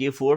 K4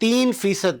3%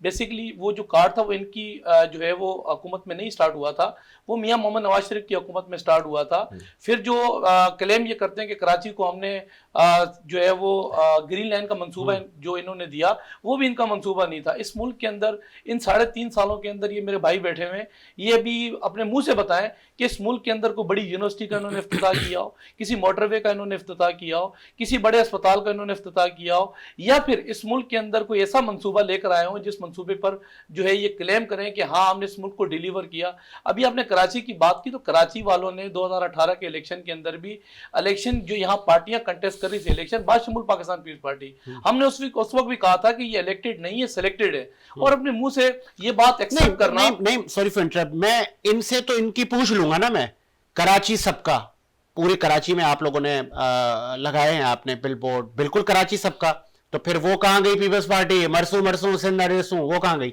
basically وہ جو card تھا وہ ان کی جو ہے وہ حکومت میں نہیں سٹارٹ ہوا تھا, وہ میاں محمد نواز شریف کی حکومت میں سٹارٹ ہوا تھا. پھر جو کلیم یہ کرتے ہیں کہ کراچی کو ہم نے جو ہے وہ گرین لائن کا منصوبہ جو انہوں نے دیا وہ بھی ان کا منصوبہ نہیں تھا. اس ملک کے اندر ان 3.5 سالوں کے اندر یہ میرے بھائی بیٹھے ہوئے ہیں, یہ بھی اپنے منہ سے بتائیں کہ اس ملک کے اندر کوئی بڑی یونیورسٹی کا انہوں نے افتتاح کیا ہو, کسی موٹر وے کا انہوں نے افتتاح کیا ہو, کسی بڑے اسپتال کا انہوں نے افتتاح کیا ہو, یا پھر اس ملک کے اندر کوئی ایسا منصوبہ لے کر آئے ہوں جس منصوبے پر جو ہے یہ کلیم کریں کہ ہاں ہم نے اس ملک کو ڈیلیور کیا. ابھی آپ نے کراچی کی بات کی تو کراچی والوں نے 2018 کے الیکشن کے اندر بھی الیکشن جو یہاں پارٹیاں کنٹیسٹ کر رہی تھی الیکشن باشمول پاکستان پیپلز پارٹی, ہم نے اس وقت بھی کہا تھا کہ یہ الیکٹڈ نہیں ہے, سلیکٹڈ ہے, اور اپنے منہ سے یہ بات ایکسپٹ کرنا. نہیں سوری فار انٹرپٹ, میں ان سے تو ان کی پوچھ لوں گا نا. میں کراچی سب کا, پوری کراچی میں آپ لوگوں نے لگائے ہیں آپ نے بل بورڈ, بالکل کراچی سب کا, تو پھر وہ کہاں گئی پیپلز پارٹی؟ مرسوں سندھ نریسوں وہ کہاں گئی؟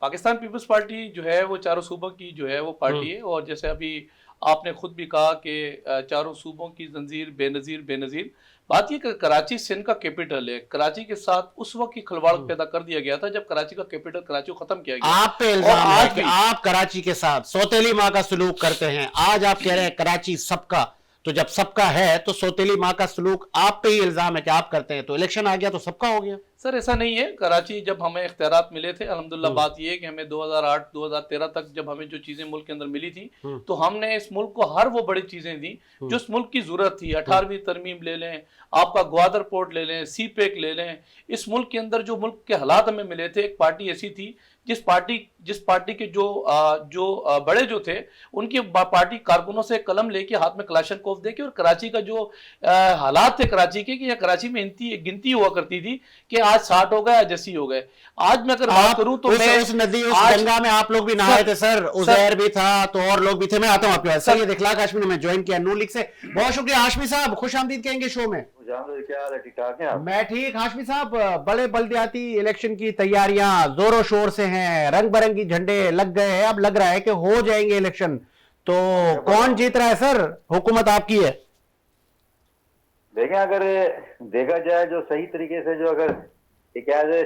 پاکستان پیپلز پارٹی جو ہے وہ چاروں صوبوں کی جو ہے وہ پارٹی ہے, اور جیسے ابھی آپ نے خود بھی کہا کہ چاروں صوبوں کی زنجیر بے نظیر. بات یہ کہ کراچی سندھ کا کیپٹل ہے, کراچی کے ساتھ اس وقت کی کھلواڑ پیدا کر دیا گیا تھا جب کراچی کا کیپٹل کراچی کو ختم کیا گیا. آپ پہ الزام ہے کہ آپ کراچی کے ساتھ سوتیلی ماں کا سلوک کرتے ہیں. آج آپ کہہ رہے ہیں کراچی سب کا, تو جب سب کا ہے تو سوتیلی ماں کا سلوک آپ پہ ہی الزام ہے کہ آپ کرتے ہیں, تو الیکشن آ گیا تو سب کا ہو گیا. سر ایسا نہیں ہے. کراچی جب ہمیں اختیارات ملے تھے الحمدللہ, بات یہ ہے کہ ہمیں 2008-2013 تک جب ہمیں جو چیزیں ملک کے اندر ملی تھی تو ہم نے اس ملک کو ہر وہ بڑی چیزیں دی جو اس ملک کی ضرورت تھی. 18ویں ترمیم لے لیں, آپ کا گوادر پورٹ لے لیں, سی پیک لے لیں. اس ملک کے اندر جو ملک کے حالات ہمیں ملے تھے, ایک پارٹی ایسی تھی جس پارٹی کے جو بڑے جو تھے ان کی پارٹی کارکنوں سے قلم لے کے ہاتھ میں کلاشن کوف دے کے, اور کراچی کا جو حالات تھے کراچی کے, کہ یہ کراچی میں گنتی ہوا کرتی تھی کہ آج 60 ہو گئے, آج 80 ہو گئے. آج میں اگر بات کروں تو اس ندی اس گنگا میں آپ لوگ بھی نہائے تھے سر, عزیر بھی تھا تو اور لوگ بھی تھے. میں آتا ہوں آپ کے پاس. سید اخلاق ہاشمی نے میں جوائن کیا نون لیگ سے. بہت شکریہ ہاشمی صاحب, خوش آمدید کہیں گے شو میں. میں ٹھیک. ہاشمی صاحب, بڑے بلدیاتی الیکشن کی تیاریاں زور و شور سے ہیں, رنگ برنگی جھنڈے لگ گئے ہیں, اب لگ رہا ہے کہ ہو جائیں گے الیکشن. تو کون جیت رہا ہے سر؟ حکومت آپ کی ہے. دیکھیں اگر دیکھا جائے جو صحیح طریقے سے, جو اگر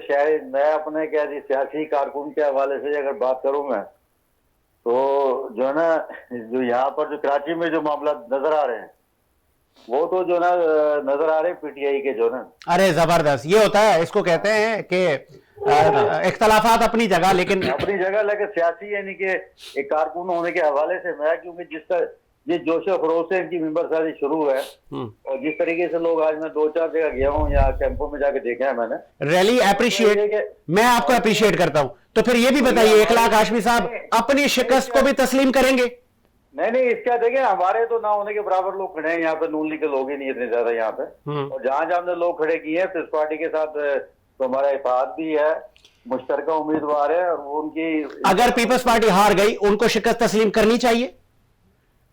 شاید میں اپنے سیاسی کارکن کے حوالے سے اگر بات کروں میں, تو جو ہے نا جو یہاں پر جو کراچی میں جو معاملات نظر آ رہے ہیں وہ تو جو نا نظر آ رہے ہیں پی ٹی آئی کے جو نا. ارے زبردست, یہ ہوتا ہے, اس کو کہتے ہیں کہ اختلافات اپنی جگہ لیکن سیاسی یعنی کہ ایک کارکن ہونے کے حوالے سے میں, کیونکہ جس طرح یہ جوش و خروش سے ان کی ممبر سازی شروع ہے, اور جس طریقے سے لوگ, آج میں 2-4 جگہ گیا ہوں یا کیمپوں میں جا کے دیکھا ہے میں نے, ریلی اپریشیٹ, میں آپ کو اپریشیٹ کرتا ہوں. تو پھر یہ بھی بتائیے اخلاق ہاشمی صاحب, اپنی شکست کو بھی تسلیم کریں گے؟ نہیں اس کا دیکھیں, ہمارے تو نہ ہونے کے برابر لوگ کھڑے ہیں یہاں پہ, نون لیگ کے لوگ ہی نہیں اتنے زیادہ یہاں پہ, اور جہاں ہم نے لوگ کھڑے کیے ہیں پیپلز پارٹی کے ساتھ تو ہمارا اتحاد بھی ہے, مشترکہ امیدوار ہے, اور وہ ان کی, اگر پیپلز پارٹی ہار گئی ان کو شکست تسلیم کرنی چاہیے؟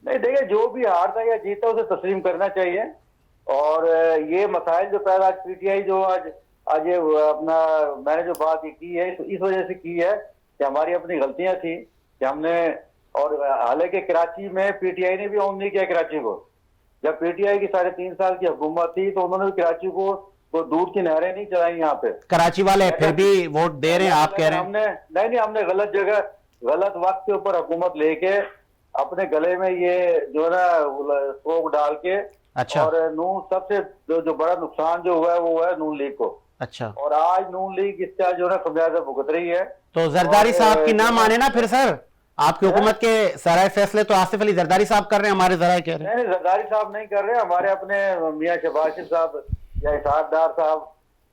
نہیں دیکھیں, جو بھی ہارتا یا جیتا اسے تسلیم کرنا چاہیے. اور یہ مسائل جو پیدا آج پی ٹی آئی جو آج یہ اپنا میں نے جو بات کی ہے اس وجہ سے کی ہے کہ ہماری اپنی غلطیاں تھیں کہ ہم نے, اور حالانکہ کراچی میں پی ٹی آئی نے بھی اون نہیں کیا کراچی کو. جب پی ٹی آئی کی 3.5 سال کی حکومت تھی تو انہوں نے کراچی کو وہ دودھ کی نہریں نہیں چلائی یہاں پہ. کراچی والے پھر بھی ووٹ دے رہے ہیں, آپ کہہ رہے ہیں ہم نے غلط جگہ غلط وقت کے اوپر حکومت لے کے اپنے گلے میں یہ جو ہے نا سوگ ڈال کے, اور نون سب سے جو بڑا نقصان جو ہوا ہے وہ ہوا ہے نون لیگ کو. اچھا, اور آج نون لیگ اس کا جو ہے نا خمیازہ بھگت رہی ہے. تو زرداری صاحب کی نہ مانے نا پھر سر, آپ کی حکومت کے سارے فیصلے تو آصف علی زرداری صاحب کر رہے ہیں, ہمارے ذرائع کہہ رہے ہیں. نہیں زرداری صاحب نہیں کر رہے, ہمارے اپنے میاں شہباز شریف صاحب یا اسحاق ڈار صاحب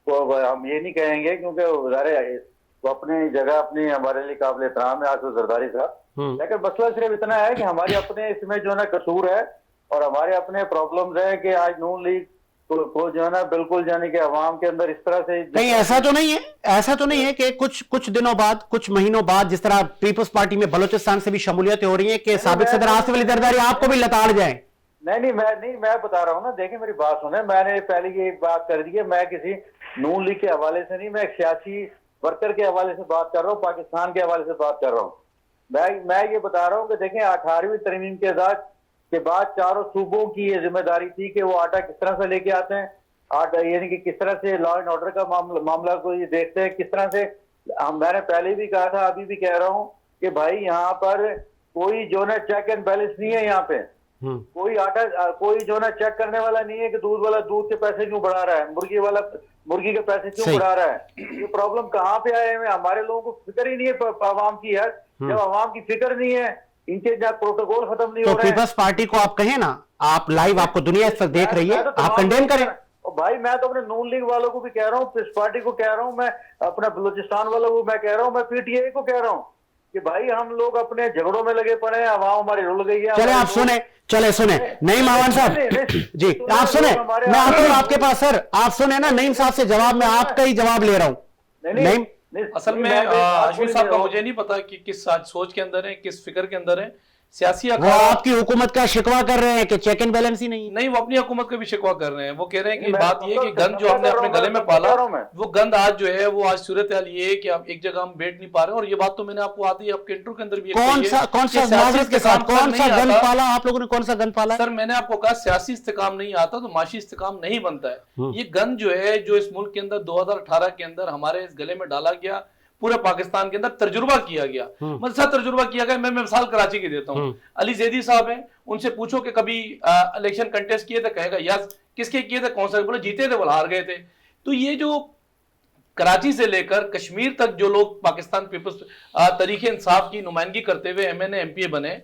کو ہم یہ نہیں کہیں گے, کیونکہ وہ اپنی جگہ اپنی ہمارے لیے قابل احترام ہے آصف زرداری صاحب. لیکن مسئلہ صرف اتنا ہے کہ ہمارے اپنے اس میں جو ہے نا قصور ہے, اور ہمارے اپنے پرابلمز ہیں کہ آج نون لیگ کو جو ہے نا بالکل یعنی کہ عوام کے اندر اس طرح سے کہیں ایسا تو نہیں ہے کہ کچھ دنوں بعد, کچھ مہینوں بعد, جس طرح پیپلز پارٹی میں بلوچستان سے بھی شمولیت ہو رہی ہے, کہ سابق صدر آصف علی زرداری آپ کو بھی لتاڑ جائیں؟ نہیں میں بتا رہا ہوں نا, دیکھیں میری بات سنیں, میں نے پہلے یہ بات کر دی ہے, میں کسی نون لیگ کے حوالے سے نہیں, میں ایک سیاسی ورکر کے حوالے سے بات کر رہا ہوں, پاکستان کے حوالے سے بات کر رہا ہوں. میں یہ بتا رہا ہوں کہ دیکھیں 18ویں ترمیم کے بعد چاروں صوبوں کی یہ ذمہ داری تھی کہ وہ آٹا کس طرح سے لے کے آتے ہیں, یعنی کہ کس طرح سے لا اینڈ آرڈر کا معاملہ کو یہ دیکھتے ہیں, کس طرح سے میں نے پہلے بھی کہا تھا, ابھی بھی کہہ رہا ہوں کہ بھائی یہاں پر کوئی جو ہے چیک اینڈ بیلنس نہیں ہے. یہاں پہ کوئی آٹا, کوئی جو ہے چیک کرنے والا نہیں ہے کہ دودھ والا دودھ کے پیسے کیوں بڑھا رہا ہے, مرغی والا مرغی کے پیسے کیوں بڑھا رہا ہے. یہ پرابلم کہاں پہ آئے ہیں؟ ہمارے لوگوں کو فکر ہی نہیں ہے عوام کی. یار جب عوام کی فکر نہیں ہے, ان کے جب پروٹوکول ختم نہیں ہو رہے ہیں. پیپلز پارٹی کو آپ کہیں نا, آپ لائیو, آپ کو دنیا اس وقت دیکھ رہی ہے, آپ کنڈیم کریں. بھائی میں تو اپنے نون لیگ والوں کو بھی کہہ رہا ہوں, پیپلز پارٹی کو کہہ رہا ہوں, میں اپنا بلوچستان والوں کو میں کہہ رہا ہوں, میں پی ٹی آئی کو کہہ رہا ہوں کہ بھائی ہم لوگ اپنے جھگڑوں میں لگے پڑے ہیں, عوام ہماری رل گئی ہے. چلے آپ سنیں, چلے سنیں نعیم ماون صاحب, جی آپ سنیں, میں آتا ہوں آپ کے پاس. سر آپ سنیں نا نعیم صاحب سے جواب, میں آپ کا ہی جواب لے رہا ہوں. نعیم اصل میں ہاشمی صاحب کا مجھے نہیں پتا کہ کس سوچ کے اندر ہیں, کس فکر کے اندر ہیں. سیاسی وہ آپ کی حکومت کا شکوہ کر رہے ہیں کہ چیک اینڈ بیلنس ہی نہیں, وہ اپنی حکومت کا بھی شکوہ کر رہے ہیں. وہ کہہ رہے ہیں کہ بات یہ کہ گند جو ہم نے اپنے گلے میں پالا, وہ گند آج جو ہے وہ آج صورتحال یہ ہے کہ آپ ایک جگہ ہم بیٹھ نہیں پا رہے ہیں. اور یہ بات تو میں نے آپ کو آتی ہے آپ کے انٹرو کے اندر بھی کون سا معذرت کے ساتھ کون سا گند پالا آپ لوگوں نے, کون سا گند پالا؟ سر میں نے آپ کو کہا سیاسی استحکام نہیں آتا تو معاشی استحکام نہیں بنتا ہے. یہ گند جو ہے جو اس ملک کے اندر 2018 کے اندر ہمارے اس گلے میں ڈالا گیا, پورے پاکستان کے اندر تجربہ کیا گیا, مدرسہ تجربہ کیا گیا. میں مثال کراچی کی دیتا ہوں. علی زیدی صاحب ہیں, ان سے پوچھو کہ کبھی الیکشن کنٹیسٹ کیے تھے, کہے گا یس. کس کے کیے تھے, کون سا, بولے جیتے تھے, بولے ہار گئے تھے. تو یہ جو کراچی سے لے کر کشمیر تک جو لوگ پاکستان پیپلز تحریک انصاف کی نمائندگی کرتے ہوئے M N A M P A بنے,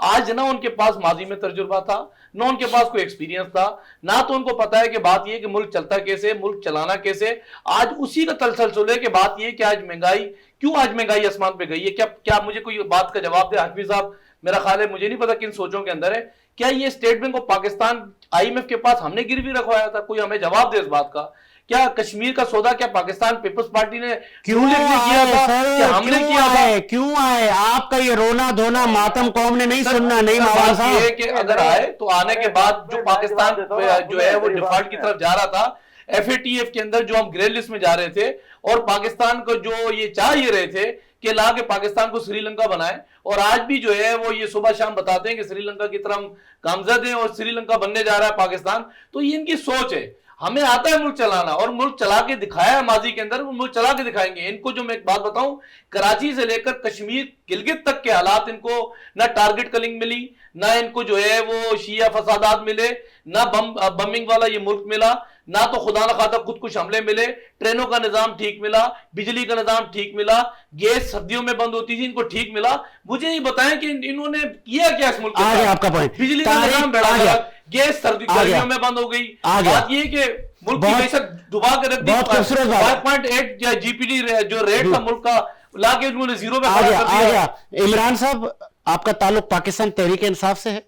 آج نہ ان کے پاس ماضی میں تجربہ تھا, نہ ان کے پاس کوئی ایکسپیرینس تھا, نہ تو ان کو پتا ہے کہ بات یہ کہ ملک چلتا کیسے, ملک چلانا کیسے. آج اسی کا تسلسل ہے کہ بات یہ کہ آج مہنگائی, کیوں آج مہنگائی آسمان پہ گئی ہے. کیا مجھے کوئی بات کا جواب دے ہاشمی صاحب؟ میرا خیال ہے, مجھے نہیں پتا کن سوچوں کے اندر ہے. کیا یہ State Bank of Pakistan I M F کے پاس ہم نے گروی رکھوایا تھا؟ کوئی ہمیں جواب دے اس بات کا. کیا کشمیر کا سودا کیا پاکستان پیپلز پارٹی نے کیوں کیا تھا, کیا ہم نے کیا تھا؟ کیوں آئے آپ کا یہ رونا دھونا ماتم قوم نے نہیں سننا. نہیں ماون صاحب, یہ کہ اگر آئے تو آنے کے بعد جو پاکستان جو ہے وہ ڈیفالٹ کی طرف جا رہا تھا, ایف اے ٹی ایف کے اندر جو ہم گرے لسٹ میں جا رہے تھے, اور پاکستان کو جو یہ چاہ یہ رہے تھے کہ لا کے پاکستان کو سری لنکا بنائے, اور آج بھی جو ہے وہ یہ صبح شام بتاتے ہیں کہ سری لنکا کی طرح ہم گامزد ہیں اور سری لنکا بننے جا رہا ہے پاکستان. تو یہ ان کی سوچ ہے. ہمیں آتا ہے ملک چلانا, اور ملک چلا کے دکھایا ہے ماضی کے اندر, وہ ملک چلا کے دکھائیں گے. ان کو جو میں ایک بات بتاؤں, کراچی سے لے کر کشمیر گلگت تک کے حالات, ان کو نہ ٹارگٹ کلنگ ملی, نہ ان کو جو ہے وہ شیعہ فسادات ملے, نہ بمبنگ والا یہ ملک ملا, نہ تو خدا نہ خواستہ خود کش حملے ملے. ٹرینوں کا نظام ٹھیک ملا, بجلی کا نظام ٹھیک ملا, گیس سردیوں میں بند ہوتی تھی ان کو ٹھیک ملا. مجھے یہ بتائیں کہ انہوں نے کیا کیا اس ملک کے ساتھ؟ آپ کا پوائنٹ, بجلی کا نظام بیٹھا گیا, گیس سردیوں میں بند ہو گئی. بات یہ کہ ملک کی معیشت ڈبا کے رکھ دی. 5.8 جی پی ڈی جو ریٹ تھا ملک کا, لا کے انہوں نے زیرو میں کھڑا کر دیا. عمران صاحب آپ کا تعلق پاکستان تحریک انصاف سے ہے,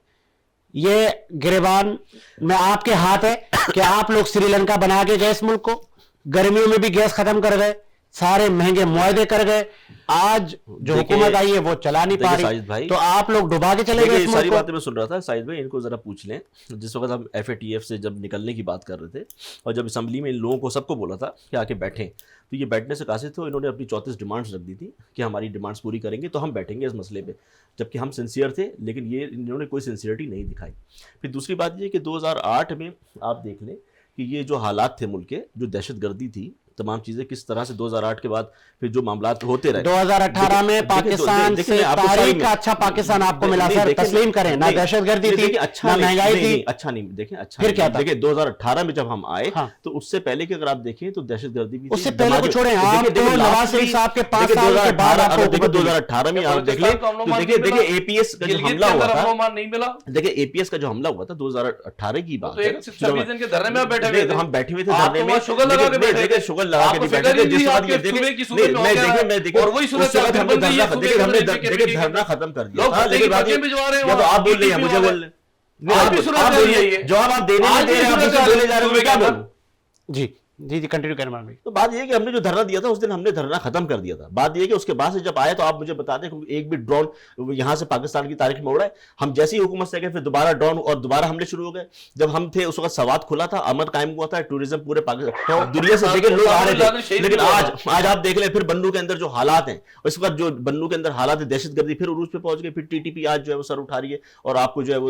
یہ گریبان میں آپ کے ہاتھ ہے کہ آپ لوگ سری لنکا بنا کے گئے اس ملک کو, گرمیوں میں بھی گیس ختم کر گئے, سارے مہنگے معاہدے کر گئے, آج جو حکومت آئی ہے وہ چلا نہیں پا رہی, تو آپ لوگ ڈبا کے چلے گئے. ساری باتیں میں سن رہا تھا. ساجد بھائی ان کو ذرا پوچھ لیں, جس وقت ہم ایف اے ٹی ایف سے جب نکلنے کی بات کر رہے تھے, اور جب اسمبلی میں ان لوگوں کو سب کو بولا تھا کہ آ کے بیٹھیں, تو یہ بیٹھنے سے قاصد تھے. انہوں نے اپنی 34 ڈیمانڈز رکھ دی تھی کہ ہماری ڈیمانڈز پوری کریں گے تو ہم بیٹھیں گے اس مسئلے پہ, جبکہ ہم سنسیئر تھے, لیکن یہ انہوں نے کوئی سنسیئرٹی نہیں دکھائی. پھر دوسری بات یہ کہ 2008 میں آپ دیکھ لیں کہ یہ جو حالات تھے ملک کے, جو دہشت گردی تھی, تمام چیزیں کس طرح سے 2008 کے بعد پھر جو معاملات ہوتے رہے. 2018 میں پاکستان سے تاریخ کا اچھا پاکستان آپ کو ملا سر, تسلیم کریں, نہ دہشت گردی تھی, نہ مہنگائی تھی. اچھا نہیں, دیکھیں اچھا پھر کیا تھا. دیکھیں 2018 میں جب ہم آئے تو اس سے پہلے کہ اگر آپ دیکھیں تو دہشت گردی بھی, اس سے پہلے کو چھوڑیں, آپ تو نواز شریف صاحب کے 5 سال کے بعد آپ کو 2018 میں آپ دیکھ لیں تو دیکھیں اے پی ایس کا جو حملہ ہوا تھا, دیکھیں اے پی ایس کا جو حملہ ہوا تھا 2018 کی بات ہے, تو ہم بیٹھے ہوئے تھے دھرنے میں, شگر لگا کے نہیں بیٹھے تھے. جس وقت دھرنا ختم کر دیا تھا, لیکن آپ بول رہے ہیں, مجھے بول رہے جواب آپ دینے میں دے رہے ہیں. جی جی جی کنٹینیو کریں عمران بھائی. تو بات یہ کہ ہم نے جو دھرنا دیا تھا اس دن ہم نے دھرنا ختم کر دیا تھا. بات یہ کہ اس کے بعد سے جب آئے تو آپ مجھے بتا دیں کہ ایک بھی ڈرون یہاں سے پاکستان کی تاریخ میں اڑا ہے. ہم جیسی حکومت سے گئے پھر دوبارہ ڈرون اور دوبارہ حملے شروع ہو گئے. جب ہم تھے اس وقت سوات کھلا تھا, امن قائم ہوا تھا, ٹوریزم پورے پاکستان دنیا سے دیکھیں لوگ آ رہے تھے. لیکن آج آپ دیکھ لیں پھر بنو کے اندر جو حالات ہیں, اس وقت جو بنو کے اندر حالات ہیں, دہشت گردی پھر عروج پہ پہنچ گئی. پھر ٹی ٹی پی آج جو ہے وہ سر اٹھا رہی ہے, اور آپ کو جو ہے وہ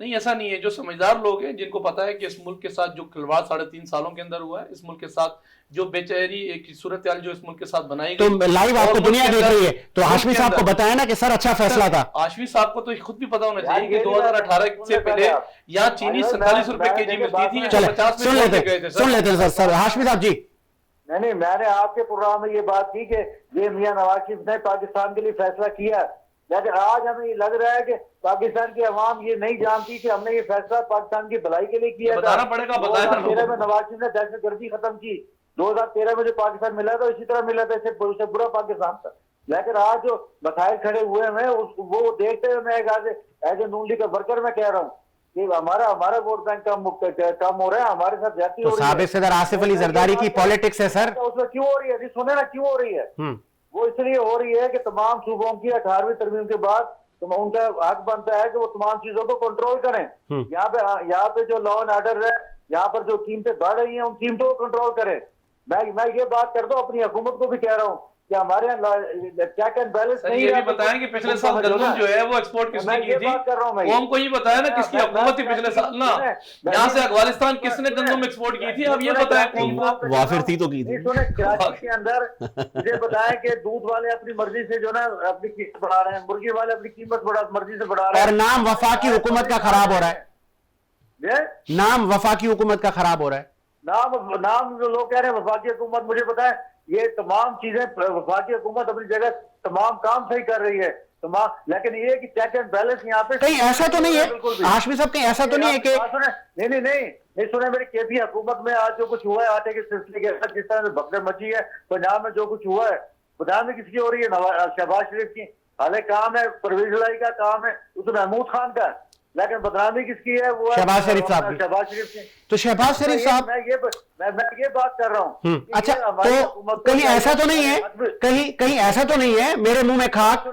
نہیں ایسا نہیں ہے. جو سمجھدار لوگ ہیں جن کو پتا ہے کہ اس ملک کے ساتھ جو کھلواڑ 3.5 سالوں کے اندر ہوا ہے, اس ملک کے ساتھ جو بے چہری ایک صورتحال جو اس ملک کے ساتھ بنائی تو گئی, لائیو آپ کو دنیا دیکھ رہی ہے, تو ہاشمی صاحب کو بتایا نا کہ سر اچھا فیصلہ تھا. ہاشمی صاحب کو تو خود بھی پتا ہونا چاہیے کہ 2018 سے پہلے یہاں چینی 47 روپے کے جی ملتی تھی, چلے 50 سن لیتے ہیں سر. ہاشمی صاحب جی. نہیں, میں نے آپ کے پروگرام میں یہ بات کی کہ یہ میاں نواز شریف نے پاکستان کے لیے فیصلہ کیا, لیکن آج ہمیں یہ لگ رہا ہے کہ پاکستان کی عوام یہ نہیں جانتی کہ ہم نے یہ فیصلہ پاکستان کی بھلائی کے لیے کیا تھا. بتانا پڑے گا, بتایا 2013 میں نواز شریف نے دہشت گردی ختم کی, 2013 میں جو پاکستان ملا تھا اسی طرح ملا تھا, اس سے برا پاکستان تھا. لیکن آج جو مسائل کھڑے ہوئے ہیں وہ دیکھتے ہوئے میں ایز اے نون لیگ کا ورکر میں کہہ رہا ہوں کہ ہمارا ووٹ بینک کم ہو رہا ہے, ہمارے ساتھ زیادتی ہو رہی ہے. سابق صدر آصف علی زرداری کی پالیٹکس ہے سر. اس میں کیوں ہو رہی ہے, سنیں نا کیوں ہو رہی ہے. وہ اس لیے ہو رہی ہے کہ تمام صوبوں کی 18ویں ترمیم کے بعد ان کا حق بنتا ہے کہ وہ تمام چیزوں کو کنٹرول کریں. یہاں پہ جو لا اینڈ آرڈر ہے, یہاں پر جو قیمتیں بڑھ رہی ہیں ان قیمتوں کو کنٹرول کریں. میں یہ بات کرتا ہوں, اپنی حکومت کو بھی کہہ رہا ہوں کہ ہمارے یہاں چیک اینڈ بیلنس نہیں. یہ بھی بتائیں کہ پچھلے سال گندم جو ہے وہ ایکسپورٹ کس نے کی تھی, وہ ہم کو یہ بتایا نا کس کی حکومت تھی پچھلے سال نا, یہاں سے افغانستان کس نے گندم ایکسپورٹ کی تھی, اب یہ بتائیں قوم کو. وافر تھی تو کی تھی. سنیں, کراچی کے اندر مجھے بتائیں کہ دودھ والے اپنی مرضی سے جو نا اپنی قیمت بڑھا رہے ہیں, مرغی والے اپنی قیمت مرضی سے بڑھا رہے ہیں, اور نام وفاقی حکومت کا خراب ہو رہا ہے. نام وفاقی حکومت کا خراب ہو رہا ہے. نام جو لوگ کہہ رہے ہیں وفاقی حکومت, مجھے پتا ہے یہ تمام چیزیں وفاقی حکومت اپنی جگہ تمام کام صحیح کر رہی ہے تمام, لیکن یہ کہ چیک اینڈ بیلنس یہاں پہ کہیں ایسا تو نہیں ہے ہاشمی صاحب, کہیں ایسا تو نہیں ہے کہ نہیں سنیں میری کے پی حکومت میں آج جو کچھ ہوا ہے آٹے کے سلسلے کے ساتھ, جس طرح سے بھگدڑ مچی ہے پنجاب میں جو کچھ ہوا ہے, پنجاب میں کس کی ہو رہی ہے, شہباز شریف کی. حالے کام ہے پرویز الہی کا, کام ہے اس محمود خان کا, لیکن بدنامی کس کی ہے, وہ شہباز شریف صاحب کی. شہباز شریف کی. تو شہباز شریف صاحب میں یہ بات کر رہا ہوں. اچھا, تو کہیں ایسا تو نہیں ہے, کہیں ایسا تو نہیں ہے, میرے منہ میں کھاک,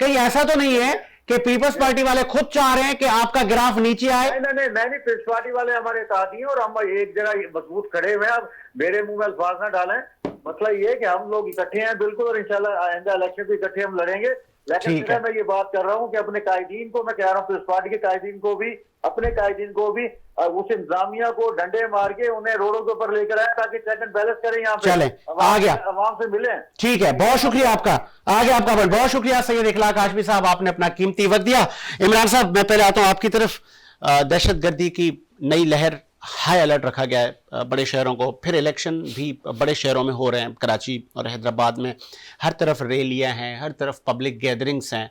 کہیں ایسا تو نہیں ہے کہ پیپلز پارٹی والے خود چاہ رہے ہیں کہ آپ کا گراف نیچے آئے؟ نہیں, پیپلز پارٹی والے ہمارے اتحادی ہیں اور ہم ایک جگہ مضبوط کھڑے ہوئے ہیں. اب میرے منہ میں الفاظ نہ ڈالیں, مسئلہ یہ ہے کہ ہم لوگ اکٹھے ہیں بالکل, اور انشاءاللہ آئندہ الیکشن بھی اکٹھے ہم لڑیں گے. لیکن میں یہ بات کر رہا ہوں کہ اپنے قائدین کو, میں کہہ رہا ہوں پیپلز پارٹی کے قائدین کو بھی, اپنے قائدین کو بھی اس انتظامیہ کو ڈنڈے مار کے انہیں روڈوں کے اوپر لے کر آئے تاکہ چیک اینڈ بیلنس کریں, یہاں پہ چلیں آ گیا, عوام سے ملیں. ٹھیک ہے, بہت شکریہ آپ کا, آگے آپ کا بہت شکریہ سید اخلاق ہاشمی صاحب, آپ نے اپنا قیمتی وقت دیا. عمران صاحب میں پہلے آتا ہوں آپ کی طرف. دہشت گردی کی نئی لہر, ہائی الرٹ رکھا گیا ہے بڑے شہروں کو, پھر الیکشن بھی بڑے شہروں میں ہو رہے ہیں, کراچی اور حیدرآباد میں ہر طرف ریلیاں ہیں, ہر طرف پبلک گیدرنگس ہیں.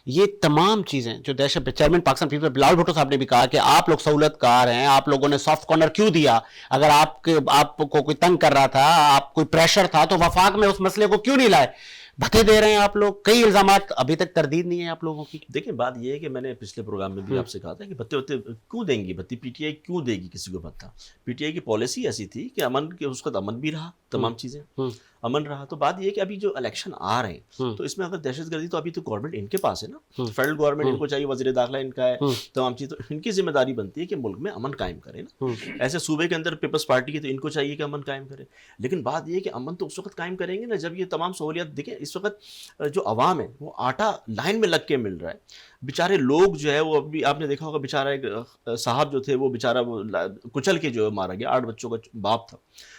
یہ تمام چیزیں جو دہشت, چیئرمین پاکستان پیپل بلاول بھٹو صاحب نے بھی کہا کہ آپ لوگ سہولت کار ہیں, آپ لوگوں نے سافٹ کارنر کیوں دیا, اگر آپ کو کوئی تنگ کر رہا تھا, آپ کوئی پریشر تھا, تو وفاق میں اس مسئلے کو کیوں نہیں لائے؟ بھتے دے رہے ہیں آپ لوگ, کئی الزامات ابھی تک تردید نہیں ہے آپ لوگوں کی. دیکھیں بات یہ ہے کہ میں نے پچھلے پروگرام میں بھی آپ سے کہا تھا کہ بھتے کیوں دیں گی, بھتی پی ٹی آئی کیوں دے گی کسی کو بھتا. پی ٹی آئی کی پالیسی ایسی تھی کہ امن کے اس وقت امن بھی رہا, تمام چیزیں امن رہا. تو بات یہ ہے کہ ابھی جو الیکشن آ رہے ہیں تو اس میں اگر دہشت گردی, تو ابھی تو گورنمنٹ ان کے پاس ہے نا, فیڈرل گورنمنٹ ان کو چاہیے, وزیر داخلہ ان کا ہے, تمام چیز, تو ان کی ذمہ داری بنتی ہے کہ ملک میں امن قائم کرے نا. ایسے صوبے کے اندر پیپلز پارٹی کی, تو ان کو چاہیے کہ امن قائم کرے. لیکن بات یہ ہے کہ امن تو اس وقت قائم کریں گے نا جب یہ تمام سہولیات. دیکھیں اس وقت جو عوام ہے وہ آٹا لائن میں لگ کے مل رہا ہے, بیچارے لوگ جو ہے وہ ابھی آپ نے دیکھا ہوگا, بیچارہ ایک صاحب جو تھے وہ بیچارہ کچل کے جو مارا گیا, 8 بچوں کا باپ تھا.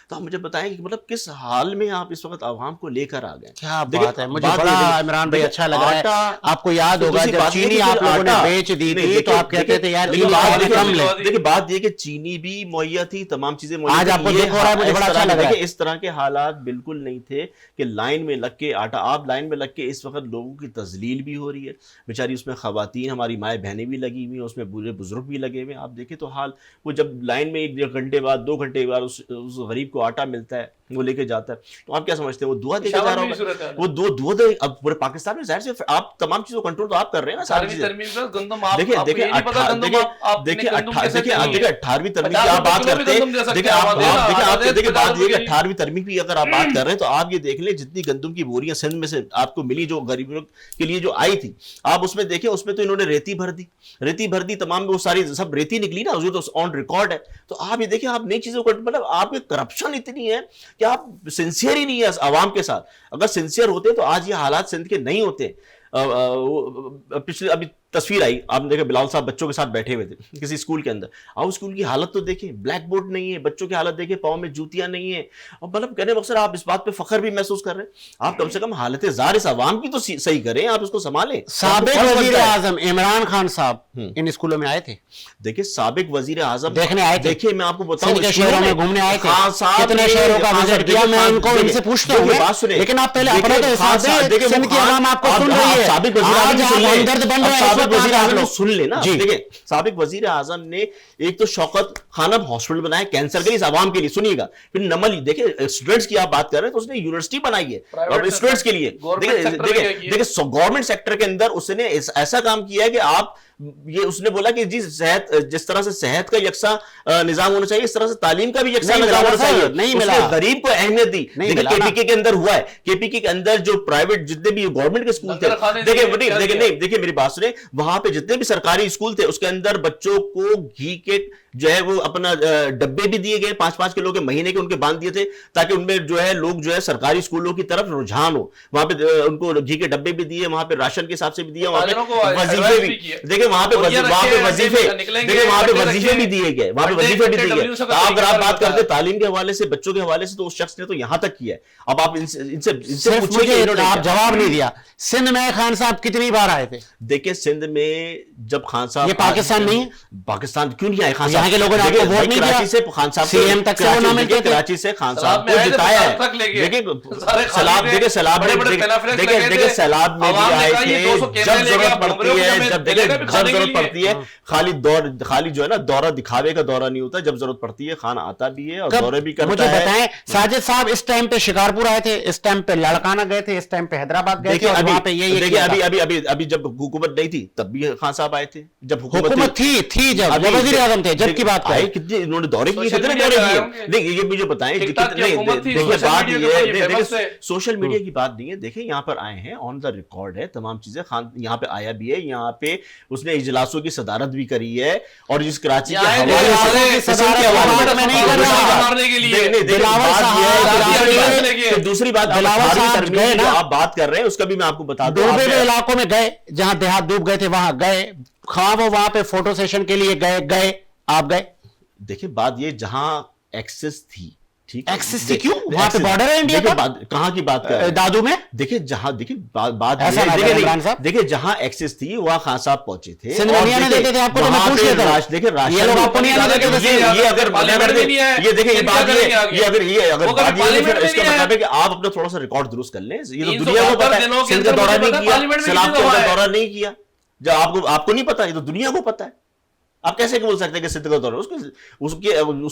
تو آپ مجھے بتائیں کہ مطلب کس حال میں آپ اس وقت عوام کو لے کر آ گئے. کیا بات ہے, مجھے بڑا عمران بھائی اچھا لگ رہا ہے. آپ کو یاد ہوگا جب چینی آپ لوگوں نے بیچ دی تھی تو آپ کہتے تھے یار دیکھیں بات یہ کہ چینی بھی مہیا تھی, تمام چیزیں مہیا تھی. آج آپ کو دیکھ ہو رہا ہے, مجھے بڑا اچھا لگ رہا ہے. اس طرح کے حالات بالکل نہیں تھے کہ لائن میں لگ کے آٹا, آپ لائن میں لگ کے, اس وقت لوگوں کی تذلیل بھی ہو رہی ہے بیچاری, اس میں خواتین ہماری مائیں بہنیں بھی لگی ہوئی ہیں, اس میں بوڑھے بزرگ بھی لگے ہوئے ہیں. آپ دیکھیں تو حال, وہ جب لائن میں 1 گھنٹے بعد 2 گھنٹے بعد اس غریب کو آٹا ملتا ہے, وہ لے کے جاتا ہے, تو آپ کیا سمجھتے ہیں وہ دعا دے کے جا رہا ہوگا, وہ دعا دے. اب پورے پاکستان میں ظاہر سے آپ تمام چیزوں کنٹرول تو آپ کر رہے ہیں نا ساری چیزیں. دیکھیں 18ویں ترمیم کی آپ بات کرتے ہیں, دیکھیں بات یہ کہ 18ویں ترمیم کی اگر آپ بات کر رہے ہیں تو آپ یہ دیکھ لیں جتنی گندم کی بوریاں سندھ میں سے آپ کو ملی جو غریبوں کے لیے جو آئی تھی, آپ اس میں دیکھیں, اس میں تو انہوں نے ریتی بھر دی تمام, وہ ساری سب ریتی نکلی نا, حضور تو آن ریکارڈ ہے. تو آپ یہ دیکھیں, آپ نئی چیزوں کو, مطلب آپ کی کرپشن اتنی ہے کہ آپ سنسیئر ہی نہیں ہے عوام کے ساتھ. اگر سنسیئر ہوتے تو آج یہ حالات سندھ کے نہیں ہوتے. پچھلے ابھی تصویر آئی, آپ نے دیکھا بلاول صاحب بچوں کے ساتھ بیٹھے ہوئے تھے کسی اسکول کے اندر, اور اسکول کی حالت تو دیکھیں, بلیک بورڈ نہیں ہے, بچوں کی حالت دیکھیں, پاؤں میں جوتیاں نہیں ہیں, اور مطلب کہنے مقصد آپ اس بات پہ فخر بھی محسوس کر رہے ہیں, آپ کم سے کم حالت زار اس عوام کی تو صحیح کریں, آپ اس کو سنبھالیں. سابق وزیر اعظم عمران خان صاحب ان اسکولوں میں آئے تھے, دیکھیں سابق وزیر اعظم دیکھنے آئے تھے, دیکھیں میں آپ کو بتاؤں سندھ کے شہروں میں گھومنے آئے تھے, کتنے شہروں کا وزٹ کیا, میں ان کو ان سے پوچھتا ہوں, لیکن آپ پہلے اپنا تو حساب دیں, سندھ کی عوام آپ کو سن رہی ہے, سابق وزیر اعظم ہمدرد بن رہے ہیں, سابق وزیر اعظم سن لے نا. دیکھیں سابق وزیر اعظم نے ایک تو شوکت خانم ہاسپٹل بنایا کینسر کے لیے, اس عوام کے لیے, سنیے گا. پھر نمل, دیکھیں اسٹوڈنٹس کی آپ بات کر رہے ہیں تو اس نے یونیورسٹی بنائی ہے اور اسٹوڈنٹس کے لیے. دیکھیں گورنمنٹ سیکٹر کے اندر اس نے ایسا کام کیا ہے کہ آپ یہ اس نے بولا کہ جی صحت, جس طرح سے صحت کا یکساں نظام ہونا چاہیے اس طرح سے تعلیم کا بھی یکساں نظام ہونا چاہیے. نہیں ملا, غریب کو اہمیت دی. کے پی کے اندر ہوا ہے, کے پی کے اندر جو پرائیویٹ جتنے بھی گورنمنٹ کے اسکول تھے, دیکھیں میری بات سنیں, وہاں پہ جتنے بھی سرکاری اسکول تھے اس کے اندر بچوں کو گھی کے جو ہے وہ اپنا ڈبے بھی دیے گئے 5-5 کلو کے مہینے کے ان کے باندھ دیے تھے تاکہ ان میں جو ہے لوگ جو ہے سرکاری اسکولوں کی طرف رجحان ہو. وہاں پہ ان کو گھی کے ڈبے بھی دیے, وہاں پہ راشن کے حساب سے بھی دیے, وہاں پہ وظیفے بھی, دیکھیں وہاں پہ وظیفے, دیکھیں وہاں پہ وظیفے بھی دیے گئے, وہاں پہ وظیفے بھی دیے گئے. اگر آپ بات کرتے تعلیم کے حوالے سے, بچوں کے حوالے سے, تو اس شخص نے تو یہاں تک کیا ہے. اب آپ ان سے پوچھیں, آپ جواب نہیں دیا. سندھ میں خان صاحب کتنی بار آئے تھے؟ دیکھیں سندھ میں جب خان صاحب, یہ پاکستان نہیں ہے, پاکستان کیوں نہیں آئے خان صاحب؟ یہاں کے لوگوں نے آپ کو ووٹ نہیں دیا, کراچی سے خان صاحب سی ایم تک سے وہ نہ ملتے تھے, کراچی سے خان صاحب کو جتایا ہے. دیکھیں سیلاب میں بھی آئے تھے جب ضرورت پڑتی ہے, جب ضرورت پڑتی ہے, خالی جو ہے نا دورہ دکھاوے کا دورہ نہیں ہوتا, جب ضرورت پڑتی ہے خان آتا بھی ہے اور دورے بھی کرتا ہے. مجھے بتائیں ساجد صاحب اس ٹائم پہ شکارپور آئے تھے, اس ٹائم پہ لڑکانہ گئے تھے, اس ٹائم پہ حیدرآباد گئے تھے, اور وہاں پہ یہ ابھی جب حکومت نہیں تھی تب بھی خان صاحب آئے تھے. جب حکومت تھی جب وزیر اعظم تھے, جب کی بات آئے کتنے انہوں نے دورے کیے, کتنے دورے کیے, نہیں یہ مجھے بتائیں. دیکھیے بات یہ ہے, دیکھیں سوشل میڈیا کی بات نہیں ہے, دیکھیں یہاں پر آئے ہیں, آن دا ریکارڈ ہے تمام چیزیں. خان یہاں پہ آیا بھی ہے, یہاں پہ اس نے اجلاسوں کی صدارت بھی کری ہے, اور جس کراچی کے حوالے سے دوسری بات آپ بات کر رہے ہیں اس کا بھی میں آپ کو بتا دوں. ڈوبے علاقوں میں گئے, جہاں دیہات ڈوب گئے تھے وہاں گئے, خواہ وہ وہاں پہ فوٹو سیشن کے لیے گئے, آپ گئے. دیکھیں بات یہ, جہاں ایکسس تھی, ایکسس تھی, کیوں وہاں پہ بارڈر ہے انڈیا کا, کہاں کی بات کر دادو میں, دیکھیں جہاں, دیکھیں بات دیکھیں جہاں ایکسس تھی وہاں خان صاحب پہنچے تھے, دیتے تھے آپ کو, دیکھیں یہ دیکھیں یہ بات یہ اگر اس کا مطلب ہے کہ آپ اپنا تھوڑا سا ریکارڈ درست کر لیں. یہ تو دنیا کو پتا ہے, سندھ کا دورہ نہیں کیا, سیلاب کا دورہ نہیں کیا, جب آپ کو نہیں پتا, یہ تو دنیا کو پتا ہے. آپ کیسے بول سکتے ہیں کہ سندھ کا دورہ, اس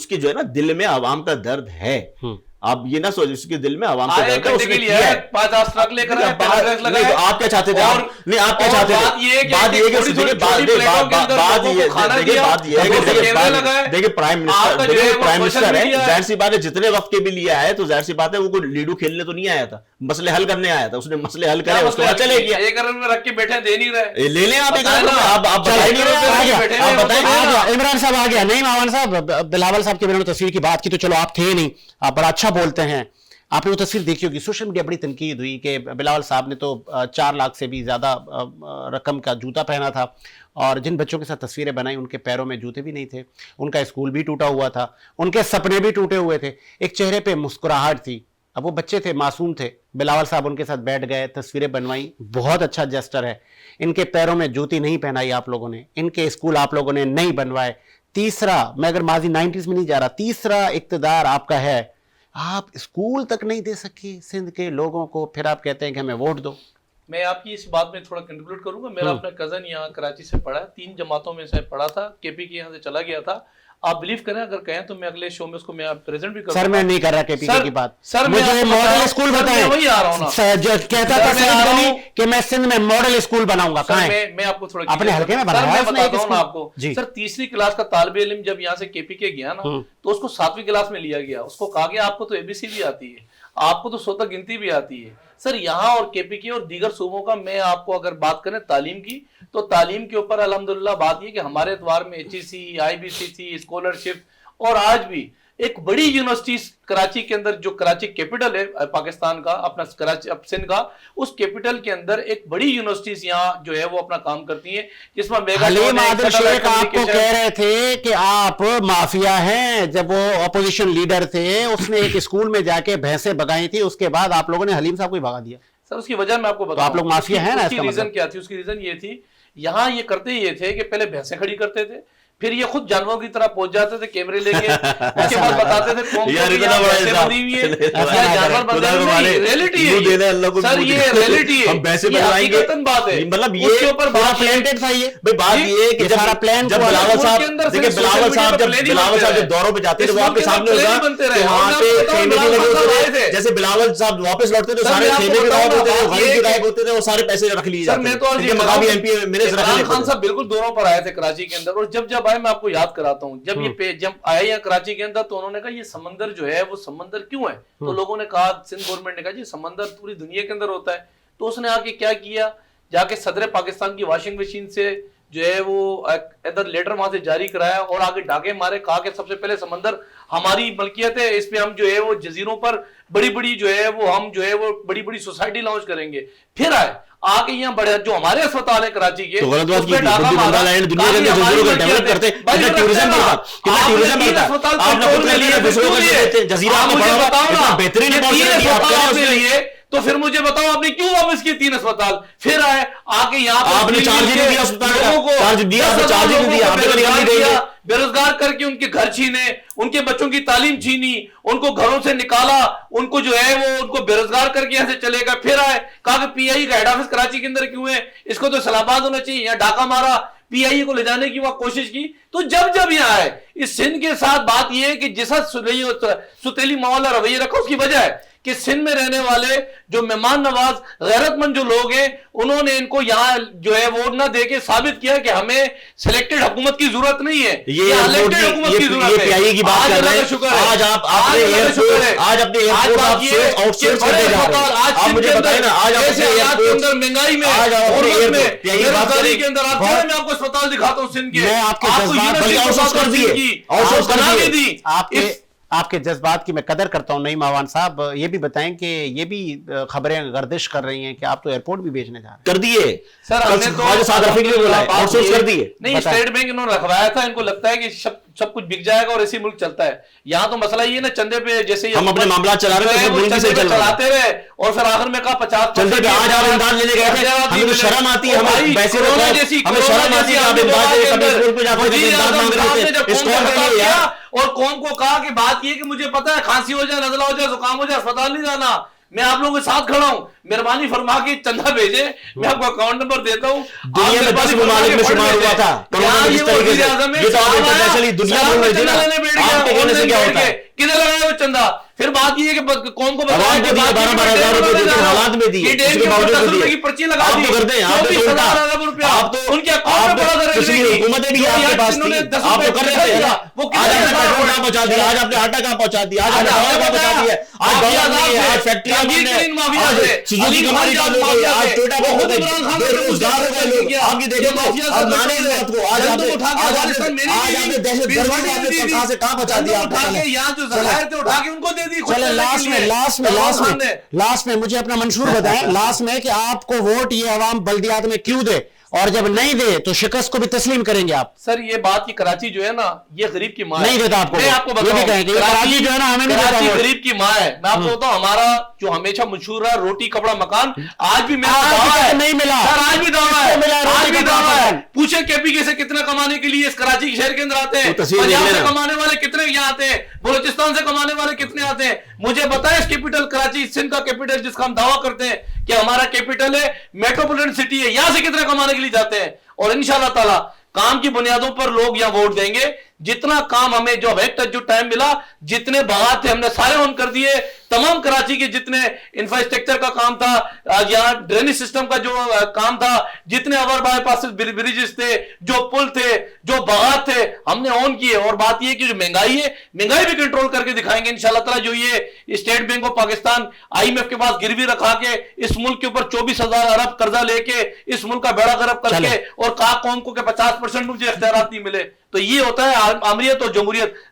کے جو ہے نا دل میں عوام کا درد ہے. آپ یہ نہ سوچ, اس کے دل میں عوام کا درد ہے, اس نے کیا ہے. آپ کیا چاہتے تھے, نہیں آپ کیا چاہتے تھے, بات یہ دیکھیں پرائم منسٹر ہے, ظاہر سی بات ہے جتنے وقت کے بھی لیے آئے تو ظاہر سی بات ہے وہ کوئی لیڈو کھیلنے تو نہیں آیا تھا, مسئلے حل کرنے آیا تھا. اس نے مسئلے حل کرے, اس کے بعد چلے گیا. لے لیں آپ بتائیں نہیں رہے, آپ بتائیں. عمران صاحب آ گیا, نہیں ماون صاحب, بلاول صاحب کے میں نے تصویر کی بات کی تو چلو آپ تھے نہیں, آپ بڑا اچھا بولتے ہیں. آپ نے وہ تصویر دیکھی ہوگی, سوشل میڈیا بڑی تنقید ہوئی کہ بلاول صاحب نے تو 4 لاکھ سے بھی زیادہ رقم کا جوتا پہنا تھا, اور جن بچوں کے ساتھ تصویریں بنائی ان کے پیروں میں جوتے بھی نہیں تھے, ان کا اسکول بھی ٹوٹا ہوا تھا, ان کے سپنے بھی ٹوٹے ہوئے تھے, ایک چہرے پہ مسکراہٹ تھی. اب وہ بچے تھے, معصوم تھے, بلاول صاحب ان کے ساتھ بیٹھ گئے, تصویریں بنوائی, بہت اچھا جسٹر ہے. ان کے پیروں میں جوتی نہیں پہنائی آپ لوگوں نے, ان کے اسکول آپ لوگوں نے نہیں بنوائے. تیسرا, میں اگر ماضی 90s میں نہیں جا رہا, تیسرا اقتدار آپ کا ہے, آپ اسکول تک نہیں دے سکے سندھ کے لوگوں کو, پھر آپ کہتے ہیں کہ ہمیں ووٹ دو. میں آپ کی اس بات میں تھوڑا کنکلوڈ کروں گا. میرا اپنا کزن یہاں کراچی سے پڑھا ہے, 3 جماعتوں میں سے پڑھا تھا, کے پی کے یہاں سے چلا گیا تھا. آپ بلیو کریں, اگر کہیں تو میں اگلے شو میں اس کو میں پریزنٹ بھی کروں. سر میں نہیں کر رہا کے پی کے کی بات, سر مجھے ماڈل اسکول بتائیں. وہی آ رہا ہوں نا, کہتا تھا سعید غنی کہ میں سندھ میں ماڈل اسکول بناؤں گا. کہاں ہے؟ میں آپ کو تھوڑا اپنے حلقے میں بنایا ہے, میں بتاتا ہوں آپ کو. جی سر 3ری کلاس کا طالب علم جب یہاں سے کے پی کے گیا نا, تو اس کو 7ویں کلاس میں لیا گیا. اس کو کہا گیا آپ کو تو اے بی سی بھی آتی ہے, آپ کو تو سوتا گنتی بھی آتی ہے. سر یہاں اور کے پی کے اور دیگر صوبوں کا, میں آپ کو اگر بات کریں تعلیم کی, تو تعلیم کے اوپر الحمدللہ بات یہ کہ ہمارے اعتبار میں HEC, IBCC, اسکالرشپ, اور آج بھی ایک بڑی یونیورسٹی کراچی کے اندر, جو کراچی کیپٹل ہے پاکستان کا, اپنا کراچی سندھ کا, اس کیپٹل کے اندر ایک بڑی یونیورسٹیز یہاں جو ہے وہ اپنا کام کرتی ہیں, جس میں حلیم عادل شیخ آپ کو کہہ رہے تھے کہ آپ مافیا ہیں. جب وہ اپوزیشن لیڈر تھے, اس نے ایک اسکول میں جا کے بھینسیں بگائی تھی, اس کے بعد آپ لوگوں نے حلیم صاحب کو ہی بھگا دیا. سر اس کی وجہ میں آپ کو بتاؤں, آپ لوگ مافیا ہیں نا, اس کی ریزن کیا تھی؟ اس کی ریزن یہ تھی, یہاں یہ کرتے یہ تھے کہ پہلے بھینسیں کھڑی کرتے تھے, پھر یہ خود جانوروں کی طرح پہنچ جاتے تھے کیمرے لے کے, اس کے بعد بتاتے تھے قوم کو بنی ہوئی ہے, جانور بندے نہیں, ریئلٹی ہے سر, یہ ریئلٹی ہے, یہ حقیقتاً بات ہے. مطلب اس کے اوپر بات پلانٹڈ تھا, یہ بات یہ ہے کہ سارا پلان جب بلاول صاحب, دیکھیں بلاول صاحب جب دوروں پہ جاتے تھے وہ آپ کے سامنے ہوگا کہ وہاں پہ خیمے بھی لگے ہوتے تھے, جیسے بلاول صاحب واپس لوٹتے تھے سارے خیمے بھی غائب ہوتے تھے, غریب بھی غائب ہوتے تھے, وہ سارے پیسے رکھ لیے جاتے تھے. مقامی ایم پی میرے عمران خان صاحب بالکل دوروں پر آئے تھے کراچی کے اندر, اور جب آئے, میں آپ کو یاد کراتا ہوں, جب آئے یہاں کراچی کے اندر تو انہوں نے کہا یہ سمندر جو ہے وہ سمندر کیوں ہے, تو لوگوں نے کہا, سندھ گورنمنٹ نے کہا جی سمندر پوری دنیا کے اندر ہوتا ہے. تو اس نے آ کے کیا کیا, جا کے صدر پاکستان کی واشنگ مشین سے جو ہے وہ ادھر لیٹر وہاں سے جاری کرایا, اور آگے ڈاکے مارے, کہا کہ سب سے پہلے سمندر ہماری ملکیت ہے, اس پہ ہم جو ہے وہ جزیروں پر بڑی بڑی جو ہے وہ ہم جو ہے وہ بڑی بڑی سوسائٹی لانچ کریں گے. پھر آئے آ کے یہاں بڑے جو ہمارے اسپتال ہیں کراچی کے, دنیا کے اندر جزیروں کو ڈیولپ کرتے, ٹورزم بڑھتا, تو پھر مجھے بتاؤ آپ نے کیوں واپس کیے 3 اسپتال؟ پھر آئے آ کے یہاں آپ نے چارج نہیں دیا اسپتال کا, چارج نہیں دیا, بے روزگار کر کے ان کے گھر چھینے, ان کے بچوں کی تعلیم چھینی, ان کو گھروں سے نکالا, ان کو جو ہے وہ ان کو بے روزگار کر کے یہاں سے چلے گا. پھر آئے کہا کہ پی آئی کا ہیڈ آفس کراچی کے اندر کیوں ہے, اس کو تو اسلام آباد ہونا چاہیے, یہاں ڈاکہ مارا, پی آئی کو لے جانے کی وہ کوشش کی. تو جب یہاں آئے, اس سندھ کے ساتھ بات یہ ہے کہ جیسا ستیلی ماحول رویہ رکھا, اس کی وجہ ہے کہ سندھ میں رہنے والے جو مہمان نواز غیرت مند جو لوگ ہیں, انہوں نے ان کو یہاں جو ہے ووٹ نہ دے کے ثابت کیا کہ ہمیں سلیکٹڈ حکومت کی ضرورت نہیں ہے, یہ الیکٹڈ حکومت کی ضرورت ہے. آج اللہ کا شکر ہے, آج اپنے مہنگائی میں کے اندر میں آپ کو اسپتال دکھاتا ہوں سندھ کے, آپ کے جذبات کی میں قدر کرتا ہوں. نعیم اعوان صاحب یہ بھی بتائیں کہ یہ بھی خبریں گردش کر رہی ہیں کہ آپ تو ایئرپورٹ بھی بیچنے جا رہے ہیں. کر دیے سر, ہم نے تو کر دیے نہیں, اسٹیٹ بینک انہوں نے رکھوایا تھا, ان کو لگتا ہے کہ سب کچھ بک جائے گا اور اسی ملک چلتا ہے. یہاں تو مسئلہ یہ نا, چندے پہ جیسے ہم اپنے معاملات چلا رہے ہیں, چلاتے رہے, اور پھر آخر میں کہا 50 چندے پہ آج آپ امداد لینے گئے تھے, ہمیں تو شرم آتی ہے, ہمیں پیسے ہمیں شرم آتی ہے, آپ امداد کے کبھی اسکول پہ جاتے ہیں امداد مانگ رہے تھے, اس قوم کے لیے یار. اور قوم کو کہا کہ بات یہ کہ مجھے پتا ہے کھانسی ہو جائے, نزلہ ہو جائے, زکام ہو جائے, اسپتال نہیں جانا, میں آپ لوگوں کے ساتھ کھڑا ہوں, مہربانی فرما کے چندہ بھیجے, میں آپ کو اکاؤنٹ نمبر دیتا ہوں. دنیا میں 10 ممالک میں شمار ہوا تھا کدھر لگایا وہ چندہ. پھر بات یہ ہے کہ قوم کو حالات میں دی, اس کے باوجود دی, پرچی لگا دی, آپ تو ان کے اکاؤنٹ میں کسی حکومتیں بھی آپ کے پاس تھی, آپ تو کر رہے تھے. آج آپ نے پیٹرول کہاں پہنچا دیا, آج آپ نے آٹا کہاں پہنچا دیا, آج آپ نے دوا کہاں پہنچا دیا, آج دوا نہیں ہے, آج فیکٹریاں بند ہیں, آج سوزوکی کمپنی بند ہو گئی, آج ٹوٹا بند ہو گئی, بے روزگار ہو گئے لوگ. آپ کی دیکھیں تو اب مانے اس بات کو, آج آپ نے دہشت گردی کو آپ نے کہاں سے کہاں پہنچا دیا. یہاں جو ذخائر تھے اٹھا کے ان کو دے دی. چلے لاسٹ میں مجھے اپنا منشور بتائیں, لاسٹ میں کہ آپ کو ووٹ یہ عوام بلدیات میں کیوں دے, اور جب نہیں دے تو شکست کو بھی تسلیم کریں گے آپ. سر یہ بات کی کراچی جو ہے نا, یہ غریب کی ماں ہے, نہیں دیتا آپ کو, میں آپ کو بتاؤں کراچی جو ہے نا ہمیں نہیں دیتا, کراچی غریب کی ماں ہے. میں آپ کو بتاؤں, ہمارا جو ہمیشہ منشور رہا روٹی کپڑا مکان, آج بھی میرا دعویٰ ہے, نہیں ملا سر, آج بھی دعویٰ ہے, آج بھی دعویٰ ہے. پوچھے کے پی کے سے کتنا کمانے کے لیے اس کراچی شہر کے اندر آتے ہیں, پنجاب سے کمانے والے کتنے یہاں آتے ہیں, بلوچستان سے کمانے والے کتنے آتے ہیں. مجھے بتائیں اس کیپٹل کراچی سندھ کا کیپٹل جس کا ہم دعویٰ کرتے ہیں کہ ہمارا کیپٹل ہے, میٹروپولیٹن سٹی ہے, یہاں سے کتنے کمانے کے لیے جاتے ہیں. اور انشاءاللہ تعالی کام کی بنیادوں پر لوگ یہاں ووٹ دیں گے. جتنا کام ہمیں جو جو ٹائم ملا, جتنے باغات تھے ہم نے سارے آن کر دیے. تمام کراچی کے جتنے انفراسٹرکچر کا کام تھا, یہاں ڈرینیج سسٹم کا جو کام تھا, جتنے اوور بائی پاسز بریجز تھے, جو پل تھے, جو باغات تھے, ہم نے آن کیے. اور بات یہ کہ جو مہنگائی ہے, مہنگائی بھی کنٹرول کر کے دکھائیں گے انشاءاللہ تعالی. جو یہ State Bank of Pakistan IMF کے پاس گروی رکھا کے اس ملک کے اوپر 24,000 ارب قرضہ لے کے اس ملک کا بیڑا غرق کر کے, اور کہا قوم کو کہ 50% مجھے اختیارات نہیں ملے. تو یہ ہوتا ہے آمریت اور جمہوریت.